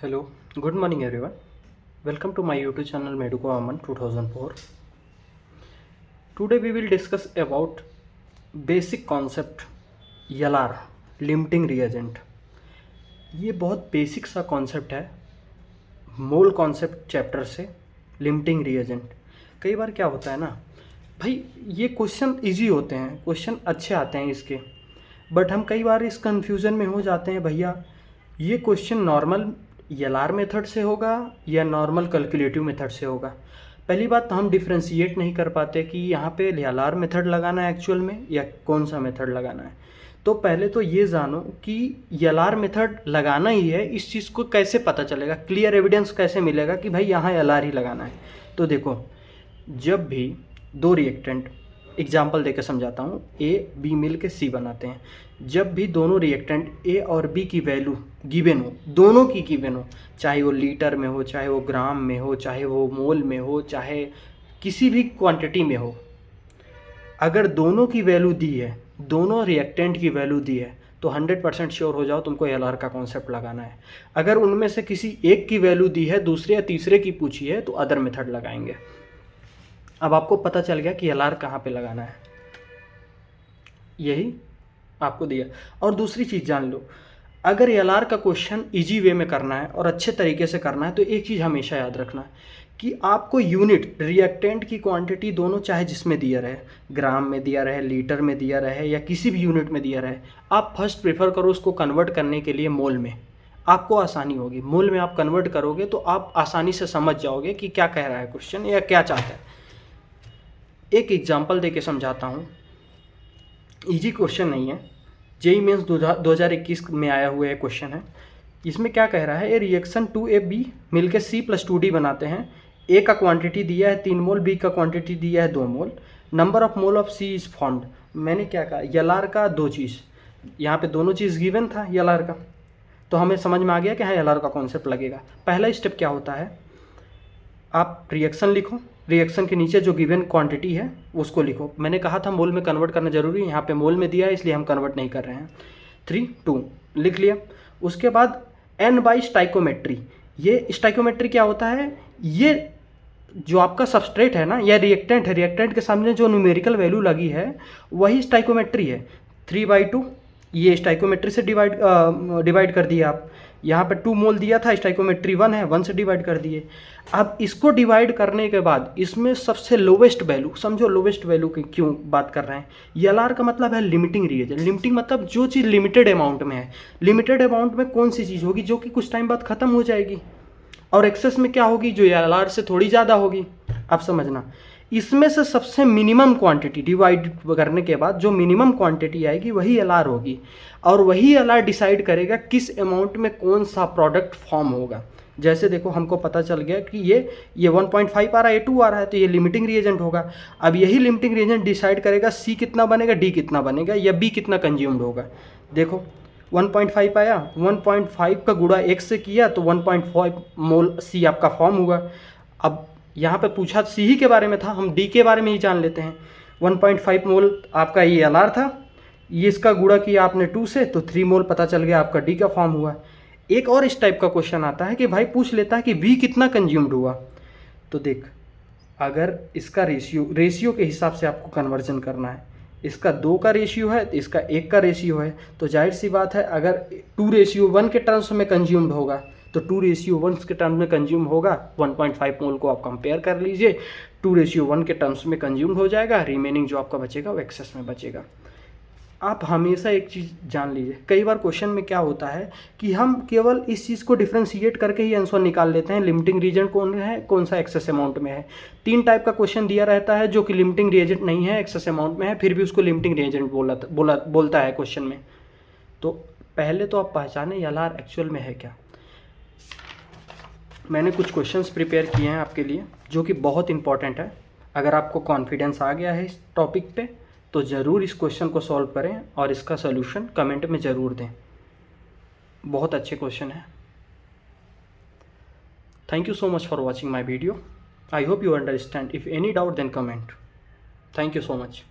Hello, good morning everyone. Welcome to my YouTube channel Meduco Aman 2004. Today we will discuss about basic concept LR limiting reagent. ये बहुत basic सा concept है mole concept chapter से limiting reagent. कई बार क्या होता है ना भाई, ये क्वेश्चन इजी होते हैं, क्वेश्चन अच्छे आते हैं इसके, बट हम कई बार इस कंफ्यूजन में हो जाते हैं भैया ये क्वेश्चन नॉर्मल एलआर मेथड से होगा या नॉर्मल कैलकुलेटिव मेथड से होगा. पहली बात तो हम डिफ्रेंशिएट नहीं कर पाते कि यहाँ पे एलआर मेथड लगाना है एक्चुअल में या कौन सा मेथड लगाना है. तो पहले तो ये जानो कि एलआर मेथड लगाना ही है, इस चीज़ को कैसे पता चलेगा, क्लियर एविडेंस कैसे मिलेगा कि भाई यहाँ एलआर ही लगाना है. तो देखो, जब भी दो रिएक्टेंट, एग्जाम्पल देकर समझाता हूँ, ए बी मिल के सी बनाते हैं. जब भी दोनों रिएक्टेंट ए और बी की वैल्यू गिवन हो, दोनों की गिवन हो, चाहे वो लीटर में हो, चाहे वो ग्राम में हो, चाहे वो मोल में हो, चाहे किसी भी क्वांटिटी में हो, अगर दोनों की वैल्यू दी है, दोनों रिएक्टेंट की वैल्यू दी है, तो 100% श्योर हो जाओ तुमको एलआर का कॉन्सेप्ट लगाना है. अगर उनमें से किसी एक की वैल्यू दी है, दूसरे या तीसरे की पूछी है, तो अदर मेथड लगाएंगे. अब आपको पता चल गया कि एलआर कहाँ पे लगाना है, यही आपको दिया. और दूसरी चीज़ जान लो, अगर एलआर का क्वेश्चन इजी वे में करना है और अच्छे तरीके से करना है, तो एक चीज़ हमेशा याद रखना कि आपको यूनिट रिएक्टेंट की क्वांटिटी दोनों चाहे जिसमें दिया रहे, ग्राम में दिया रहे, लीटर में दिया रहे या किसी भी यूनिट में दिया रहे, आप फर्स्ट प्रेफर करो उसको कन्वर्ट करने के लिए मोल में. आपको आसानी होगी, मोल में आप कन्वर्ट करोगे तो आप आसानी से समझ जाओगे कि क्या कह रहा है क्वेश्चन या क्या चाहता है. एक एग्जाम्पल दे के समझाता हूँ, ईजी क्वेश्चन नहीं है, जेई मेंस 2021 में आया हुआ है क्वेश्चन है. इसमें क्या कह रहा है, ए रिएक्शन 2AB मिलकर C+2D बनाते हैं. ए का क्वांटिटी दिया है 3 मोल, बी का क्वांटिटी दिया है 2 mole. Number of mole of C is found. मैंने क्या कहा, एलआर का दो चीज़, यहाँ पे दोनों चीज़ गिवन था एलआर का, तो हमें समझ में आ गया कि हाँ एलआर का कॉन्सेप्ट लगेगा. पहला स्टेप क्या होता है, आप रिएक्शन लिखो, रिएक्शन के नीचे जो गिवन क्वांटिटी है उसको लिखो. मैंने कहा था मोल में कन्वर्ट करना जरूरी है, यहाँ पे मोल में दिया है इसलिए हम कन्वर्ट नहीं कर रहे हैं. 3 2 लिख लिया. उसके बाद n बाई स्टाइकोमेट्री. ये स्टाइकोमेट्री क्या होता है, ये जो आपका सबस्ट्रेट है ना या रिएक्टेंट है, रिएक्टेंट के सामने जो न्यूमेरिकल वैल्यू लगी है वही स्टाइकोमेट्री है. 3/2 ये स्टाइकोमेट्री से डिवाइड कर दिए आप. यहाँ पे 2 मोल दिया था, स्टाइकोमेट्री 1 है, 1 से डिवाइड कर दिए. अब इसको डिवाइड करने के बाद इसमें सबसे लोवेस्ट वैल्यू, समझो लोवेस्ट वैल्यू की क्यों बात कर रहे हैं, एलआर का मतलब है लिमिटिंग रिएजेंट. लिमिटिंग मतलब जो चीज़ लिमिटेड अमाउंट में है. लिमिटेड अमाउंट में कौन सी चीज़ होगी जो कि कुछ टाइम बाद खत्म हो जाएगी, और एक्सेस में क्या होगी जो एलआर से थोड़ी ज़्यादा होगी. आप समझना, इसमें से सबसे मिनिमम क्वांटिटी डिवाइड करने के बाद जो मिनिमम क्वांटिटी आएगी वही एलआर होगी, और वही एलआर डिसाइड करेगा किस अमाउंट में कौन सा प्रोडक्ट फॉर्म होगा. जैसे देखो, हमको पता चल गया कि ये 1.5 आ रहा है, ये 2 आ रहा है, तो ये लिमिटिंग रिएजेंट होगा. अब यही लिमिटिंग रिएजेंट डिसाइड करेगा सी कितना बनेगा, डी कितना बनेगा, या बी कितना कंज्यूम्ड होगा. देखो 1.5 आया, 1.5 का गुणा 1 से किया तो 1.5 मोल सी आपका फॉर्म हुआ. अब यहाँ पे पूछा सी ही के बारे में था, हम डी के बारे में ही जान लेते हैं. 1.5 मोल आपका ये एलआर था, ये इसका गुणा किया आपने 2 से, तो 3 मोल पता चल गया आपका डी का फॉर्म हुआ. एक और इस टाइप का क्वेश्चन आता है कि भाई पूछ लेता है कि बी कितना कंज्यूम्ड हुआ. तो देख, अगर इसका रेशियो के हिसाब से आपको कन्वर्जन करना है, इसका 2 का रेशियो है तो इसका 1 का रेशियो है, तो जाहिर सी बात है अगर 2:1 के टर्म्स में कंज्यूम्ड होगा तो 2:1 के टर्म्स में कंज्यूम होगा. 1.5 मोल को आप कंपेयर कर लीजिए, 2:1 के टर्म्स में कंज्यूम्ड हो जाएगा, रिमेनिंग जो आपका बचेगा वो एक्सेस में बचेगा. आप हमेशा एक चीज़ जान लीजिए, कई बार क्वेश्चन में क्या होता है कि हम केवल इस चीज़ को डिफ्रेंशिएट करके ही आंसर निकाल लेते हैं, लिमिटिंग रीजन कौन है, कौन सा एक्सेस अमाउंट में है. 3 टाइप का क्वेश्चन दिया रहता है जो कि लिमिटिंग रिएजेंट नहीं है, एक्सेस अमाउंट में है, फिर भी उसको लिमिटिंग रिएजेंट बोलता है क्वेश्चन में. तो पहले तो आप पहचाने एलआर एक्चुअल में है क्या. मैंने कुछ क्वेश्चंस प्रिपेयर किए हैं आपके लिए जो कि बहुत इंपॉर्टेंट है. अगर आपको कॉन्फिडेंस आ गया है इस टॉपिक पे तो ज़रूर इस क्वेश्चन को सॉल्व करें और इसका सॉल्यूशन कमेंट में ज़रूर दें. बहुत अच्छे क्वेश्चन है. Thank you so much for watching my video. I hope you understand. If any doubt then comment. Thank you so much.